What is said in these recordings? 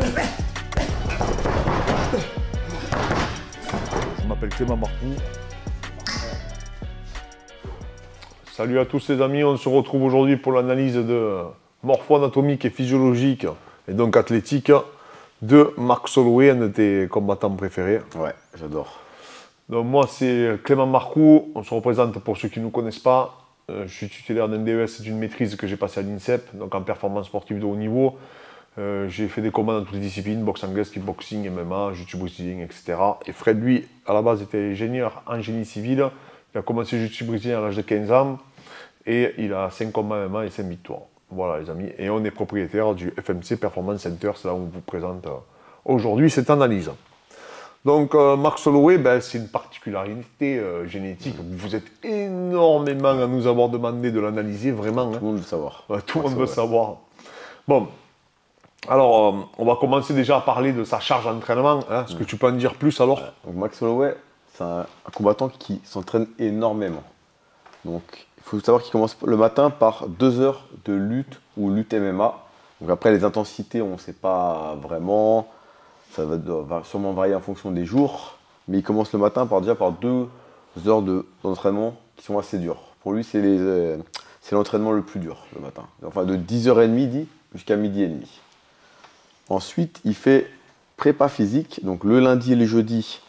Je m'appelle Clément Marcoux. Salut à tous les amis, on se retrouve aujourd'hui pour l'analyse de morpho-anatomique et physiologique et donc athlétique de Max Holloway, un de tes combattants préférés. Ouais, j'adore. Donc moi c'est Clément Marcoux, on se représente pour ceux qui ne nous connaissent pas. Je suis titulaire d'un DES d'une maîtrise que j'ai passé à l'INSEP, donc en performance sportive de haut niveau. J'ai fait des combats dans toutes les disciplines, boxe anglaise, kickboxing, MMA, jiu-jitsu brésilien, etc. Et Fred, lui, à la base, était ingénieur en génie civil. Il a commencé le jiu-jitsu brésilien à l'âge de 15 ans. Et il a 5 combats MMA et 5 victoires. Voilà les amis. Et on est propriétaire du FMC Performance Center, c'est là où on vous présente aujourd'hui cette analyse. Donc Max Holloway, ben, c'est une particularité génétique. Vous êtes énormément à nous avoir demandé de l'analyser, vraiment. Tout le monde veut savoir. Ouais, tout le monde veut savoir. Bon, alors on va commencer déjà à parler de sa charge d'entraînement. Hein. Est-ce que tu peux en dire plus alors? Donc Max Holloway, c'est un combattant qui s'entraîne énormément. Donc il faut savoir qu'il commence le matin par 2 heures de lutte ou lutte MMA. Donc après les intensités, on ne sait pas vraiment. Ça va sûrement varier en fonction des jours. Mais il commence le matin déjà par 2 heures d'entraînement qui sont assez durs. Pour lui, c'est l'entraînement le plus dur le matin. Enfin de 10h30 jusqu'à 12h30. Ensuite, il fait prépa physique. Donc le lundi et le jeudi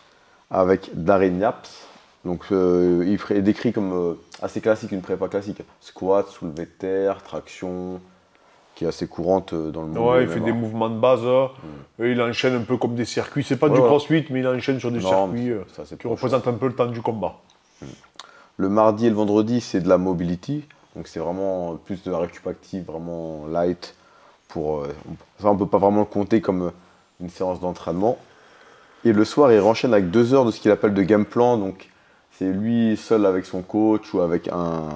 avec Darren Yaps. Donc il décrit comme assez classique, une prépa classique. Squat, soulevé de terre, traction, qui est assez courante dans le monde. Ouais, il fait des mouvements de base. Et il enchaîne un peu comme des circuits. C'est pas du crossfit, mais il enchaîne sur des circuits qui représentent un peu le temps du combat. Le mardi et le vendredi, c'est de la mobility. Donc c'est vraiment plus de la récup active, vraiment light. Ça, on ne peut pas vraiment le compter comme une séance d'entraînement. Et le soir, il enchaîne avec 2 heures de ce qu'il appelle de game plan. Donc c'est lui seul avec son coach ou avec un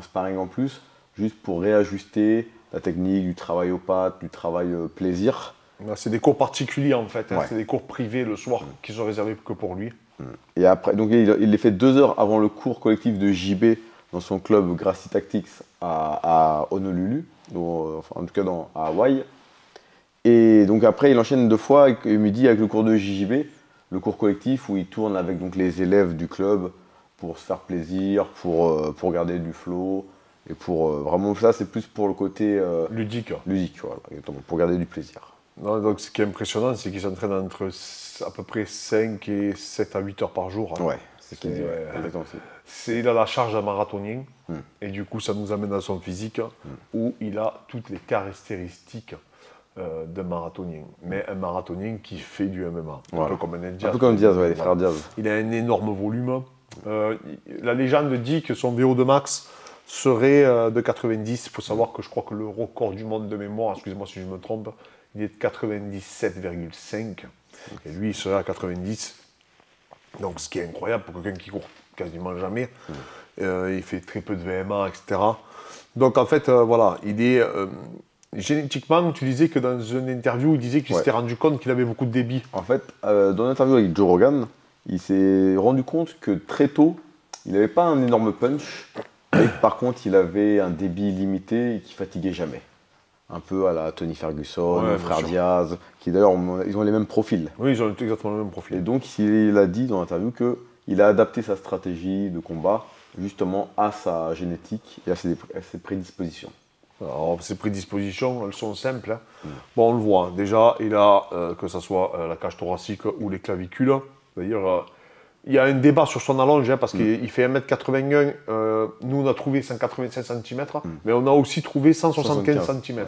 sparring en plus, juste pour réajuster la technique, du travail aux pattes, du travail plaisir. C'est des cours particuliers en fait, hein. C'est des cours privés le soir qui sont réservés que pour lui. Et après, donc il les fait 2 heures avant le cours collectif de JB dans son club Gracie Tactics à Honolulu, enfin en tout cas à Hawaï. Et donc après, il enchaîne 2 fois midi avec le cours de JB, le cours collectif où il tourne avec donc, les élèves du club pour se faire plaisir, pour garder du flow. Et vraiment, ça, c'est plus pour le côté ludique. Ludique, voilà, pour garder du plaisir. Non, donc, ce qui est impressionnant, c'est qu'il s'entraîne entre à peu près 5 et 7 à 8 heures par jour. Hein. Ouais, c'est ce qu'il dit, exactement. Il a la charge d'un marathonien, et du coup, ça nous amène à son physique, où il a toutes les caractéristiques d'un marathonien. Mais un marathonien qui fait du MMA. Voilà. Un peu comme un Diaz. Un peu comme Diaz, les frères Diaz. Il a un énorme volume. La légende dit que son VO2 max serait de 90. Il faut savoir que je crois que le record du monde de mémoire, excusez-moi si je me trompe, il est de 97,5. Et lui, il serait à 90. Donc, ce qui est incroyable pour quelqu'un qui court quasiment jamais. Il fait très peu de VMA, etc. Donc, en fait, voilà, il est... génétiquement, tu disais que dans une interview, il disait qu'il s'était rendu compte qu'il avait beaucoup de débit. En fait, dans l'interview avec Joe Rogan, il s'est rendu compte que très tôt, il n'avait pas un énorme punch, mais par contre, il avait un débit limité et qui fatiguait jamais. Un peu à la Tony Ferguson, le frère Diaz, qui d'ailleurs, ils ont les mêmes profils. Oui, ils ont exactement le même profil. Et donc, il a dit dans l'interview qu'il a adapté sa stratégie de combat justement à sa génétique et à ses prédispositions. Alors, ses prédispositions, elles sont simples. Hein. Bon, on le voit. Déjà, il a, que ce soit la cage thoracique ou les clavicules. D'ailleurs, il y a un débat sur son allonge, hein, parce qu'il fait 1m81. Nous, on a trouvé 185 cm, mais on a aussi trouvé 175 cm.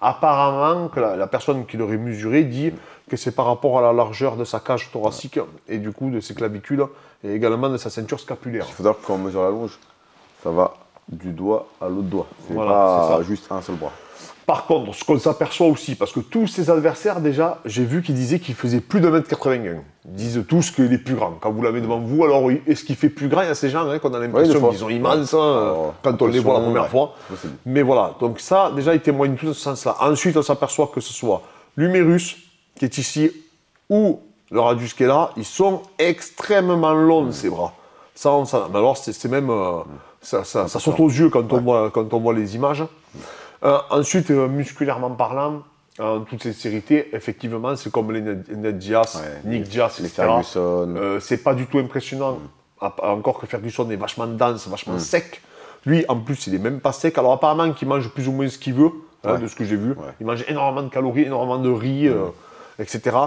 Apparemment, que la personne qui l'aurait mesuré dit que c'est par rapport à la largeur de sa cage thoracique et du coup de ses clavicules et également de sa ceinture scapulaire. Il faut savoir que quand on mesure la longe, ça va du doigt à l'autre doigt. C'est pas juste un seul bras. Par contre, ce qu'on s'aperçoit aussi, parce que tous ses adversaires, déjà, j'ai vu qu'ils disaient qu'il faisait plus de 1m81. Ils disent tous qu'il est plus grand. Quand vous l'avez devant vous, alors est-ce qu'il fait plus grand? Il y a ces gens qu'on a l'impression qu'ils sont immenses quand on les voit la première fois. Mais voilà, donc ça, déjà, il témoigne tout dans ce sens-là. Ensuite, on s'aperçoit que ce soit l'humérus, qui est ici, ou le radius qui est là, ils sont extrêmement longs, ces bras. Ça, mais alors, c'est même... ça saute aux yeux quand on voit les images. Ensuite, musculairement parlant, en toute sincérité, effectivement, c'est comme les Ned Diaz, Nick Diaz, les etc. Ferguson. C'est pas du tout impressionnant. Encore que Ferguson est vachement dense, vachement sec. Lui, en plus, il est même pas sec. Alors apparemment, qu'il mange plus ou moins ce qu'il veut, de ce que j'ai vu. Il mange énormément de calories, énormément de riz, etc.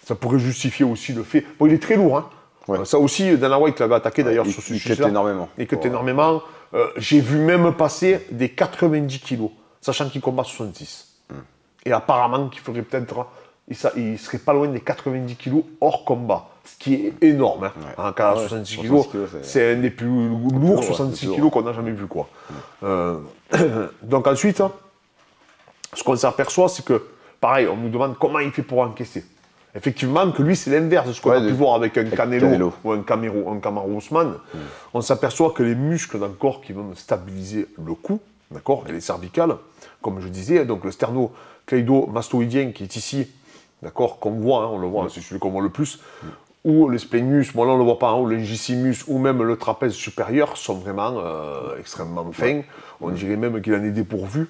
Ça pourrait justifier aussi le fait. Bon, il est très lourd, hein. Ça aussi, Dana White l'avait attaqué d'ailleurs sur ce sujet-là. Il cut énormément. Il cut énormément. J'ai vu même passer des 90 kilos, sachant qu'il combat 66. Et apparemment qu'il ferait peut-être, il serait pas loin des 90 kilos hors combat, ce qui est énorme. En cas à 66 kilos, c'est un des plus lourds 66 kilos qu'on a jamais vu, quoi. Donc ensuite, ce qu'on s'aperçoit, c'est que, pareil, on nous demande comment il fait pour encaisser. Effectivement, que lui, c'est l'inverse de ce qu'on a pu voir avec un Canelo ou un Kamaru Usman. On s'aperçoit que les muscles d'un corps qui vont stabiliser le cou, d'accord, et les cervicales, comme je disais, donc le sternocleidomastoïdien qui est ici, d'accord, qu'on voit, on le voit, c'est celui qu'on voit le plus, ou le splénus, bon là on ne le voit pas, ou l'ingissimus, ou même le trapèze supérieur sont vraiment extrêmement fins. On dirait même qu'il en est dépourvu.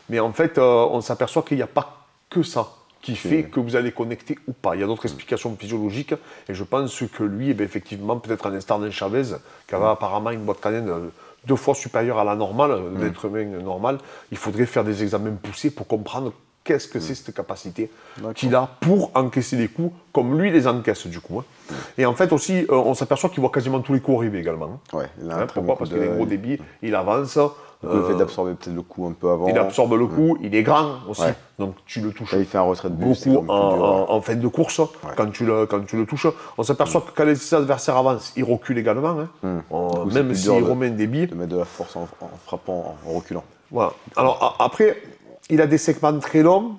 Mais en fait, on s'aperçoit qu'il n'y a pas que ça qui fait que vous allez connecter ou pas. Il y a d'autres explications physiologiques, et je pense que lui, effectivement, peut-être un instant d'un Chavez, qui avait apparemment une boîte canine 2 fois supérieure à la normale, l'être humain normal, il faudrait faire des examens poussés pour comprendre qu'est-ce que c'est cette capacité qu'il a pour encaisser les coups, comme lui les encaisse du coup. Et en fait aussi, on s'aperçoit qu'il voit quasiment tous les coups arriver également. Il a un très pourquoi bon parce qu'il a un gros débit, il avance. Le fait d'absorber peut-être le coup un peu avant. Il absorbe le coup, il est grand aussi, donc tu le touches. Là, il fait un retrait de buste, beaucoup en fin de course, quand tu le touches. On s'aperçoit que quand les adversaires avancent, ils reculent également, même s'il remet un débit. De mettre de la force en frappant, en reculant. Voilà. Alors après, il a des segments très longs,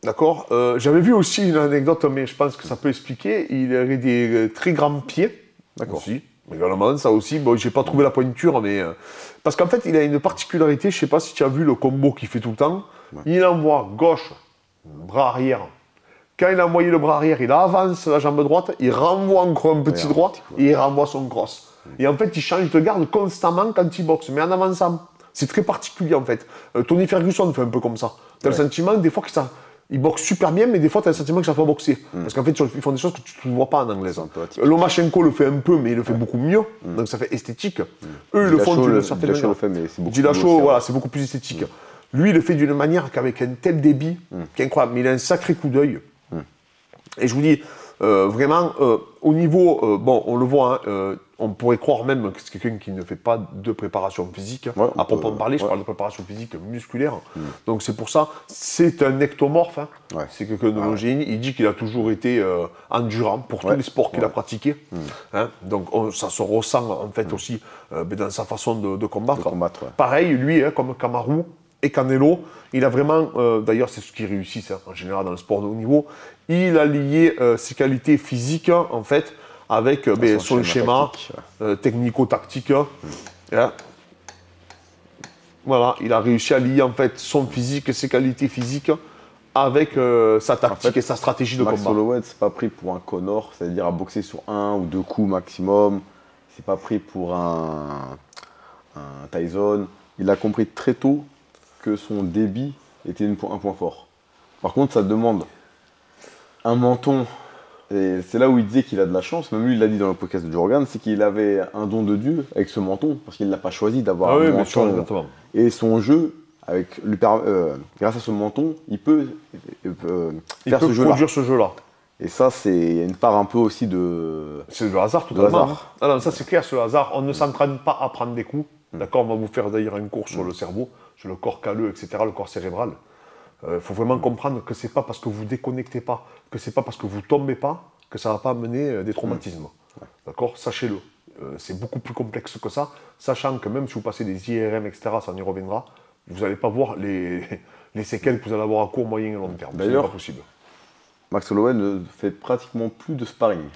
d'accord. J'avais vu aussi une anecdote, mais je pense que ça peut expliquer. Il avait des très grands pieds, d'accord. Aussi. Également, ça aussi. Bon, j'ai pas trouvé la pointure, mais parce qu'en fait, il a une particularité. Je sais pas si tu as vu le combo qu'il fait tout le temps. Il envoie gauche, bras arrière. Quand il a envoyé le bras arrière, il avance la jambe droite, il renvoie encore un petit droit et il renvoie son cross. Et en fait, il change de garde constamment quand il boxe, mais en avançant. C'est très particulier en fait. Tony Ferguson fait un peu comme ça. Tu as le sentiment des fois qu'il boxe super bien, mais des fois tu as le sentiment que ça fait boxer. Parce qu'en fait, ils font des choses que tu ne vois pas en anglais. Lomachenko le fait un peu, mais il le fait beaucoup mieux. Donc ça fait esthétique. Eux, ils le font d'une certaine manière. Dillashaw, voilà, c'est beaucoup plus esthétique. Lui, il le fait d'une manière qu'avec un tel débit, qui est incroyable. Mais il a un sacré coup d'œil. Et je vous dis, vraiment, au niveau, bon, on le voit, on pourrait croire même que c'est quelqu'un qui ne fait pas de préparation physique. À proprement parler, je parle de préparation physique musculaire. Donc c'est pour ça, c'est un ectomorphe. C'est quelqu'un de génie. Il dit qu'il a toujours été endurant pour tous les sports qu'il a pratiqués. Donc ça se ressent en fait aussi dans sa façon de combattre. Pareil, lui, comme Kamaru et Canelo, il a vraiment, d'ailleurs c'est ce qui réussit en général dans le sport de haut niveau, il a lié ses qualités physiques en fait avec son schéma technico-tactique. Voilà, il a réussi à lier en fait son physique et ses qualités physiques avec sa tactique et sa stratégie de combat. Max Holloway, c'est pas pris pour un Connor, c'est-à-dire à boxer sur 1 ou 2 coups maximum. C'est pas pris pour un Tyson. Il a compris très tôt que son débit était un point fort. Par contre, ça demande un menton. Et c'est là où il disait qu'il a de la chance, même lui il l'a dit dans le podcast de Joe Rogan, c'est qu'il avait un don de Dieu avec ce menton, parce qu'il ne l'a pas choisi d'avoir un menton. Et son jeu, grâce à ce menton, il peut faire ce jeu-là. Produire ce jeu-là. Et ça, il y a une part un peu aussi de... C'est le hasard, totalement. Ah non, ça c'est clair, c'est le hasard. On ne s'entraîne pas à prendre des coups. D'accord, on va vous faire d'ailleurs un cours sur le cerveau, sur le corps calleux, etc., le corps cérébral. Il faut vraiment comprendre que c'est pas parce que vous déconnectez pas, que c'est pas parce que vous tombez pas, que ça va pas amener des traumatismes. D'accord, sachez-le. C'est beaucoup plus complexe que ça, sachant que même si vous passez des IRM, etc., ça en y reviendra, vous n'allez pas voir les séquelles que vous allez avoir à court, moyen et long terme. D'ailleurs, c'est pas possible. Max Holloway ne fait pratiquement plus de sparring.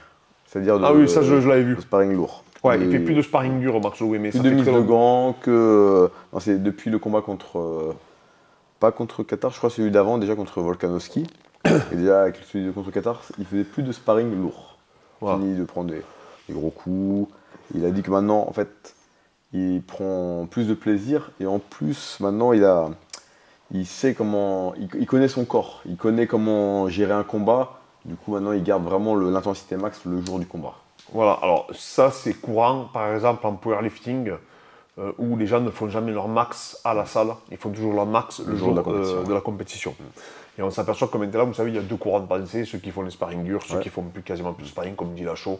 C'est-à-dire ça je l'avais vu. De sparring lourd. Ouais, il fait plus de sparring dur, Max Holloway, mais plus ça de fait mise très de longtemps. gants que... Non, c'est depuis le combat contre... pas contre Qatar, je crois celui d'avant, déjà contre Volkanovski. Et déjà avec celui contre Qatar, il faisait plus de sparring lourd. Fini de prendre des gros coups. Il a dit que maintenant, en fait, il prend plus de plaisir. Et en plus, maintenant, il il sait comment, il connaît son corps, il connaît comment gérer un combat. Du coup, maintenant, il garde vraiment l'intensité max le jour du combat. Voilà, alors ça c'est courant, par exemple en powerlifting, où les gens ne font jamais leur max à la salle, ils font toujours leur max le jour de la compétition. Et on s'aperçoit que maintenant, vous savez, il y a deux courants de pensée, ceux qui font les sparring durs, ceux qui font quasiment plus de sparring, comme dit Lachaud,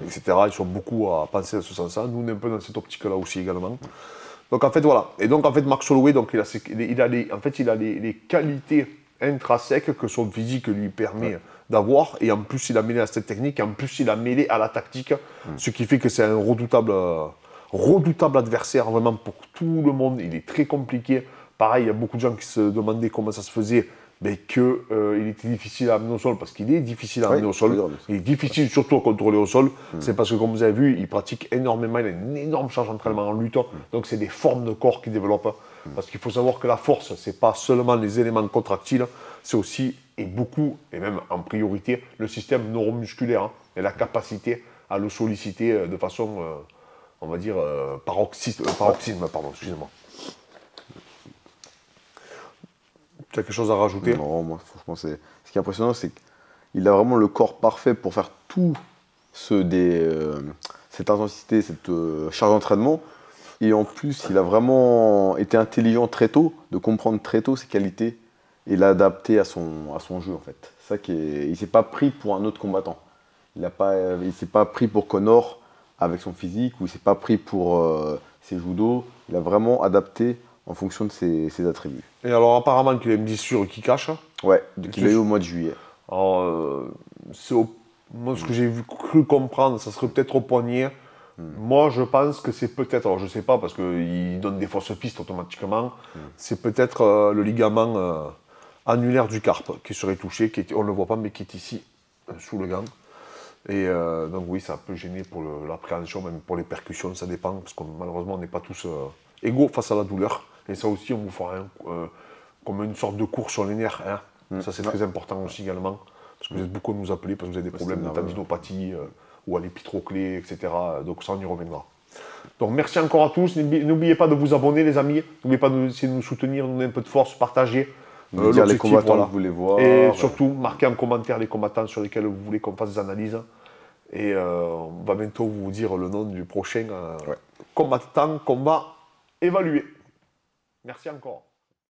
etc. Ils sont beaucoup à penser dans ce sens-là. Nous, on est un peu dans cette optique-là aussi également. Donc en fait, voilà. Et donc en fait, Max Holloway, donc, il a les qualités intrinsèques que son physique lui permet d'avoir. Et en plus, il a mêlé à cette technique, et en plus, il a mêlé à la tactique, ce qui fait que c'est un redoutable adversaire vraiment pour tout le monde. Il est très compliqué. Pareil, il y a beaucoup de gens qui se demandaient comment ça se faisait, mais qu'il était difficile à amener au sol, parce qu'il est difficile à amener au sol. Il est difficile surtout à contrôler au sol. C'est parce que, comme vous avez vu, il pratique énormément, il a une énorme charge d'entraînement en lutte. Donc, c'est des formes de corps qu'il développe. Parce qu'il faut savoir que la force, ce n'est pas seulement les éléments contractiles, c'est aussi, et beaucoup, et même en priorité, le système neuromusculaire et la capacité à le solliciter de façon, on va dire, paroxysme, pardon, excusez-moi. Tu as quelque chose à rajouter? Non, moi, franchement, ce qui est impressionnant, c'est qu'il a vraiment le corps parfait pour faire tout cette intensité, cette charge d'entraînement. Et en plus, il a vraiment été intelligent très tôt, de comprendre très tôt ses qualités et l'adapter à son jeu, en fait. Ça il ne s'est pas pris pour un autre combattant. Il ne s'est pas pris pour Conor avec son physique, ou il ne s'est pas pris pour ses judo. Il a vraiment adapté en fonction de ses attributs. Et alors, apparemment, qu'il a une blessure qui cache. Ouais, qu'il a eu au mois de juillet. Alors, moi, ce que j'ai cru comprendre, ça serait peut-être au poignet. Moi, je pense que c'est peut-être, alors je ne sais pas, parce qu'il donne des fausses pistes automatiquement, c'est peut-être le ligament annulaire du carpe qui serait touché, on ne le voit pas, mais qui est ici, sous le gant. Et donc oui, ça peut gêner pour l'appréhension, même pour les percussions, ça dépend, parce que malheureusement, on n'est pas tous égaux face à la douleur. Et ça aussi, on vous fera comme une sorte de cours sur les nerfs. Ça, c'est très important aussi également, parce que vous êtes beaucoup à nous appeler, parce que vous avez des problèmes de tendinopathie ou à l'épitroclé, etc. Donc ça, on y reviendra. Donc merci encore à tous. N'oubliez pas de vous abonner, les amis. N'oubliez pas d'essayer de nous soutenir, nous donner un peu de force, partager. Dire les combattants que vous voulez voir. Et surtout, marquez en commentaire les combattants sur lesquels vous voulez qu'on fasse des analyses. Et on va bientôt vous dire le nom du prochain combattant qu'on va évaluer. Merci encore.